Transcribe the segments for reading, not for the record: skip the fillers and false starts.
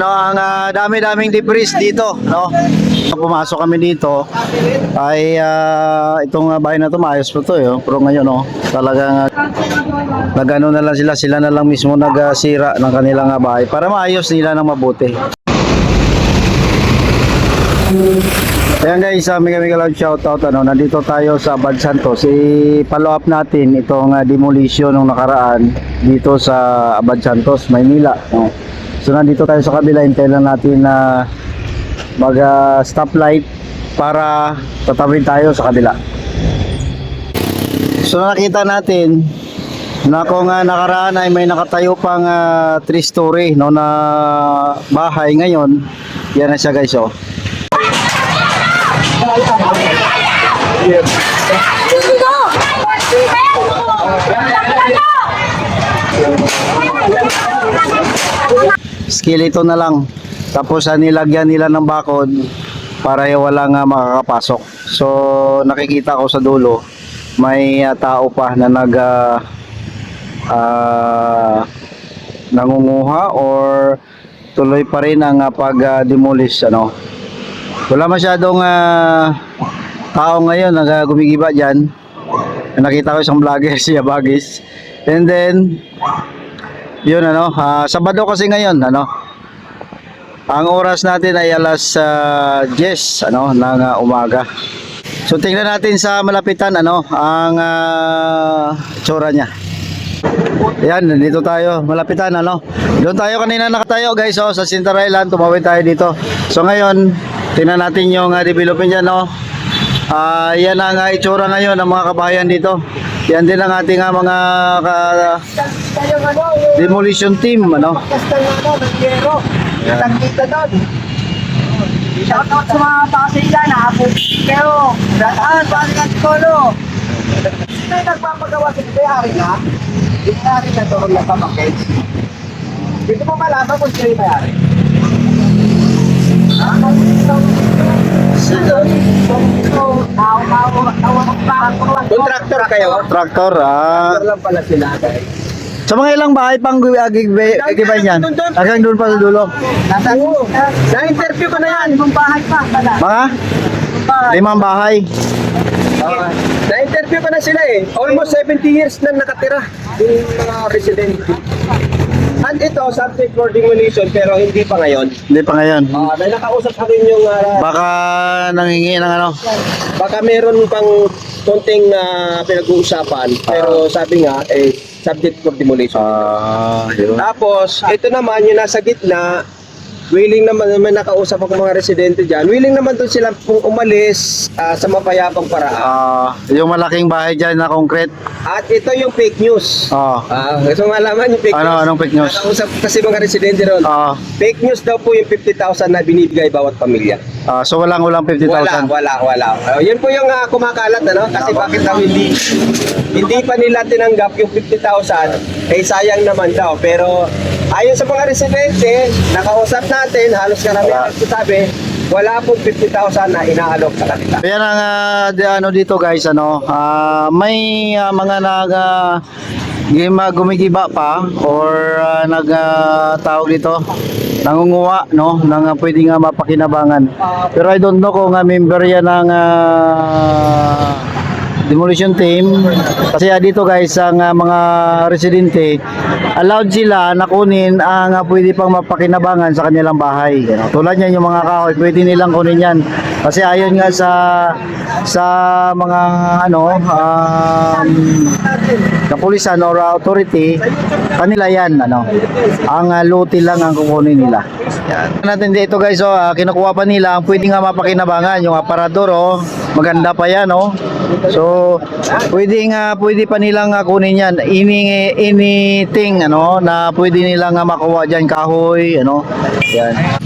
No, ang dami-daming debris dito, no. Pumasok kami dito ay itong bahay na to maayos pa to, pero ngayon talagang nagano na lang sila na lang mismo nagsira ng kanilang bahay para maayos nila ng mabuti. Ayan guys, kami lang shoutout, nandito tayo sa Abad Santos. I-follow up natin itong demolition ng nakaraan dito sa Abad Santos, Maynila, no? So nandito tayo sa kabila, hintayin lang natin na mag stoplight para tatawid tayo sa kabila. So nakita natin na kung nakaraan ay may nakatayo pang 3-story no, na bahay, ngayon yan na siya guys. Skeleton na lang, tapos nilagyan nila ng bakod para walang makakapasok. So nakikita ko sa dulo may tao pa na nangunguha or tuloy pa rin ang pag-demolish, wala masyadong tao ngayon gumigiba dyan. Nakita ko isang vlogger, si Abagis, and then yun, Sabado kasi ngayon, ang oras natin ay alas 10 ng umaga. So tingnan natin sa malapitan ang tsura niya. Yan, dito tayo malapitan, doon tayo kanina nakatayo guys, sa Center Island. Tumawid tayo dito. So ngayon tingnan natin yung development dyan, yan ang itsura ngayon ng mga kabayan dito. Yan din ang ating mga demolition team, Yan. Shoutout sa mga pasay dyan, pero daan, balikan kolo. Sino yung nagpapagawa sa may-ari na? Yung may-ari na ito ng napapakit. Dito mo malaman kung sino yung may-ari. Contractor kayo? Contractor, lang pala sila, guys. Sa mga ilang bahay pang gibay niyan? Hanggang doon pa sa dulo? Na-interview ko na yan, ibang bahay pa. Mga? 5 bahay. Na-interview ko na sila Almost 70 years na nakatira yung mga resident. At ito, subject for demolition, pero hindi pa ngayon. Hindi pa ngayon. May nakausap pa rin yung... Baka nangingi ng Baka meron pang konting pinag-uusapan, pero sabi nga, subject for demolition. Yun. Tapos, ito naman, yung nasa gitna, willing naman, may nakausap ako mga residente dyan, willing naman doon sila kung umalis sa mapayapang paraan. Yung malaking bahay dyan na concrete. At ito yung fake news. Gusto mo malaman yung fake news? Anong fake news? Nakausap kasi mga residente ron. Fake news daw po yung 50,000 na binibigay bawat pamilya. So walang 50,000? Wala. Yun po yung kumakalat, Kasi bakit daw hindi pa nila tinanggap yung 50,000, sayang naman daw. Pero ayon sa mga residente, nakausap natin, halos karamihan sabi, wala pong 50,000 na inaalok sa kanila. Yan ang dito guys, may mga gumigiba pa or tawag dito, nangunguha ng pwede nga mapakinabangan. Pero I don't know kung member yan ng demolition team, kasi dito guys ang mga residente allowed sila na kunin ang pwede pang mapakinabangan sa kanilang bahay. Tulad niyan yung mga kahoy, pwede nilang kunin yan kasi ayon nga sa mga kapulisan or authority, kanila yan, ang lote lang ang kukunin nila. Yan natin dito guys, kinukuha pa nila ang pwede nga mapakinabangan, yung aparador, maganda pa yan, so pwede pa nilang kunin yan, anything na pwede nilang makuha dyan, kahoy, yan.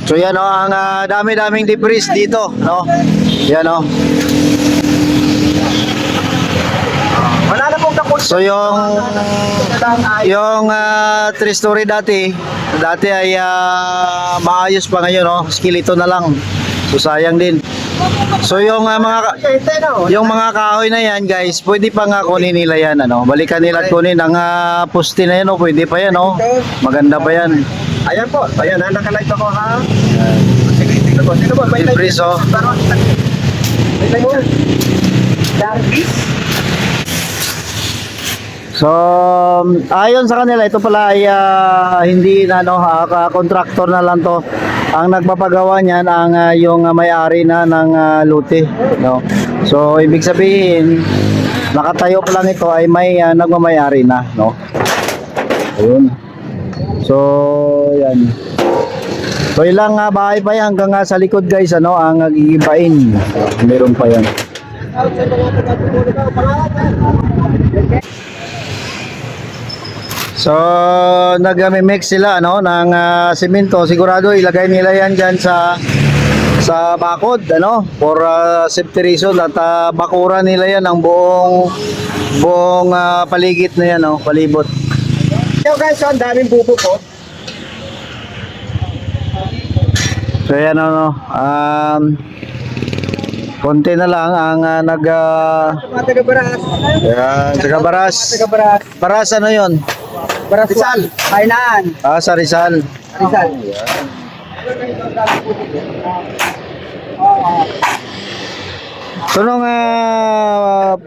So yan, ang dami-daming debris dito, yan, Wala na pong kapos. So yung 3-story dati ay maayos pa ngayon, skeleton na lang. So sayang din. So yung mga kahoy na yan guys, pwede pa nga kunin nila yan, balikan nila at kunin ang poste na yan, pwede pa yan, maganda pa yan. Ayan po. Ayan ha. Nakalive ako ha. Sige, tingnan mo. Tingnan mo. May live. Freeze, oh. May live mo. Darkis. So, ayon sa kanila, ito pala ay hindi na contractor na lang to. Ang nagpapagawa niyan ang yung may-ari na ng lote, no. So, ibig sabihin, nakatayo pa lang ito ay may nagmamay-ari na, no. Ayun. So, yan. So, ilang bahay pa yan hanggang sa likod, guys, ano, ang gigibain. Meron pa yan. So, nag-mix sila ano ng semento. Sigurado ilagay nila yan diyan sa bakod ano for safety reason at bakuran nila yan ang buong paligid na yan no, palibot. Yo guys, so ang daming bubo po. So yan ano, konti na lang ang Mga taga-Baras. yan, sa Baras. Taga-Baras. Baras ano yun? Baras Rizal. Kainan. Sa Rizal. Rizal. So nung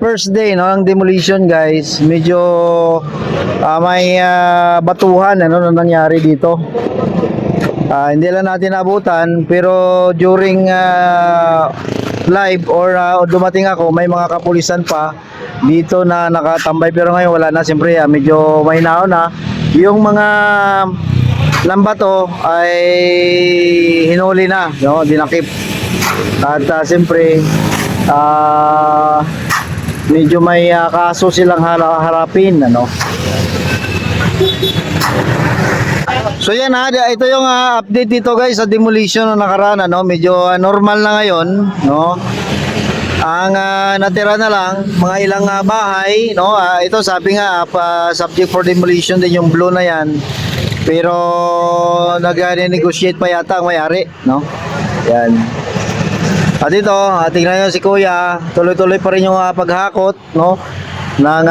first day no ng demolition guys, medyo may batuhan ano na nangyari dito. Hindi lang natin abutan pero during live or dumating ako may mga kapulisan pa dito na nakatambay pero ngayon wala na siyempre medyo mahinaw na yung mga lambato ay hinuli na no dinakip at siyempre medyo may kaso silang harapin ano. So yan ito yung update dito guys sa demolition na nakaraan ano, medyo normal na ngayon no. Ang natira na lang mga ilang bahay no, ito sabi nga subject for demolition din yung blue na yan. Pero nag-negotiate pa yata ang may-ari no. Yan. At ito, tingnan nyo si Kuya, tuloy-tuloy pa rin yung paghakot no. Nang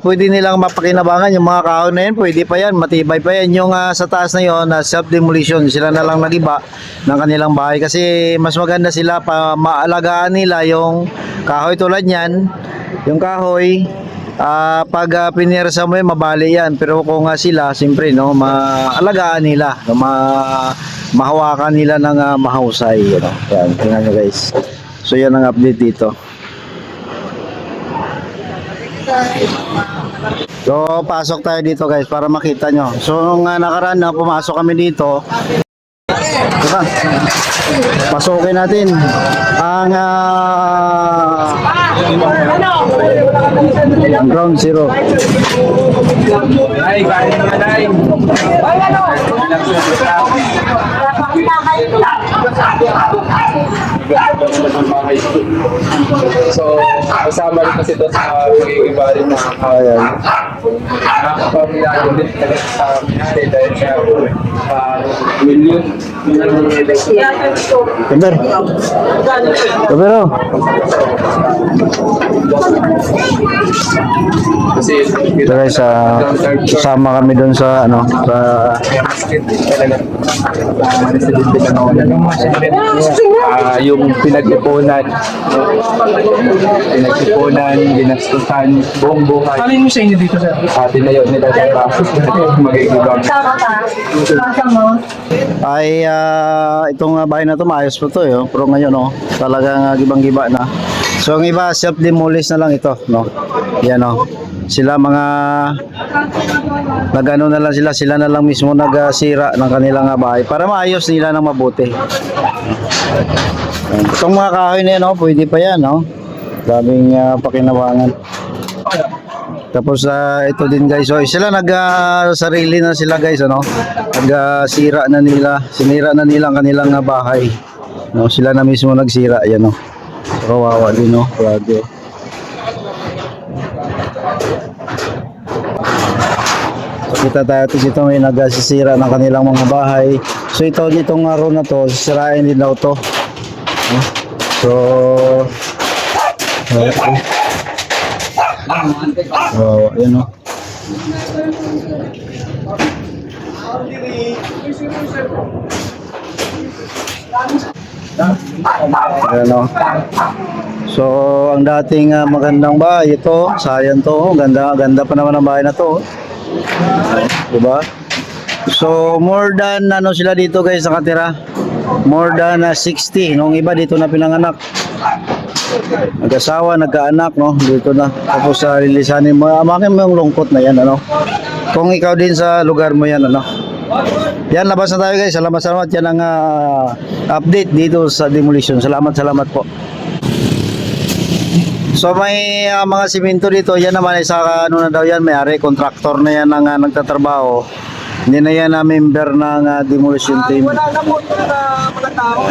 pwede nilang mapakinabangan yung mga kahoy na yan, pwede pa yan, matibay pa yan yung sa taas na yon na self-demolition, sila na lang nagiba ng kanilang bahay kasi mas maganda sila pa maalagaan nila yung kahoy tulad yan, yung kahoy pag pinirsa mo yun, mabali yan pero kung sila, siyempre no, maalagaan nila no, mahawakan nila ng mahusay you know? Yan, tingnan nyo guys, so yan ang update dito. So, pasok tayo dito guys para makita nyo. So, nung nakaraan na pumasok kami dito, diba? Pasukin natin ang ground zero. So, kasama rin kasi ito sa mag-iiba rin na Ayan. nakapamilado din talaga sa nangyari dahil siya million. Timber. Pero, Kasi ito guys, kasama kami doon sa ano, sa yung pinag-ipunan, ginastusan, buong buhay. Ano yung sa inyo dito, sir? Atin na yun nila sa mag-iibang. ay itong bahay na to maayos pa to pero ngayon no, talagang gibang-giba na. So ang iba self-demolish na lang ito no. Yan no. Sila mga nagano na lang sila na lang mismo nagsira ng kanilang bahay para maayos nila ng mabuti. Itong mga kahoy na yan no, pwede pa yan no. Daming pakinabangan. Tapos ito din guys, so sila sarili na sila guys ano. Sinira na nila ang kanilang bahay. No, sila na mismo nagsira yan no. Kawawa din no, grabe. So kita tayo dito may nagsisira ng kanilang mga bahay. So itong araw na to, sisirain din daw to. No? So wow, yan no. Ayan o. So, ang dating magandang bahay ito, sayang to. Ganda, ganda pa naman ang bahay na to. Diba? So, more than ano sila dito guys nakatira? More than 60. Nung iba dito na pinanganak. Nag-asawa, nagkaanak, no? Dito na. Tapos sa lilisanin mo, amakin mo yung lungkot na yan, ano? Kung ikaw din sa lugar mo yan, ano? Yan, labas na tayo guys. Salamat, salamat. Yan ang update dito sa demolition. Salamat, salamat po. So may mga simento dito. Yan naman ay sa ano na daw yan, may-ari, contractor na yan ang nagtatrabaho. Hindi na yan member ng demolition team. Wala na po mga tao.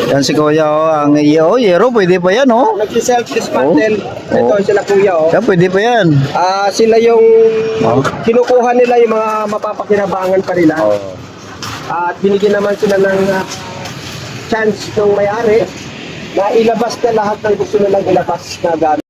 Yan si Kuya, oh. Ang Yero, pwede pa yan, oh. Nag-self-dismantle. Oh. Ito sila kuya, oh. Yan, pwede pa yan. Sila yung Oh. kinukuha nila yung mga mapapakinabangan pa nila. Oh. At binigyan naman sila ng chance ng may-ari na ilabas na lahat ng gusto nilang ilabas na gamit.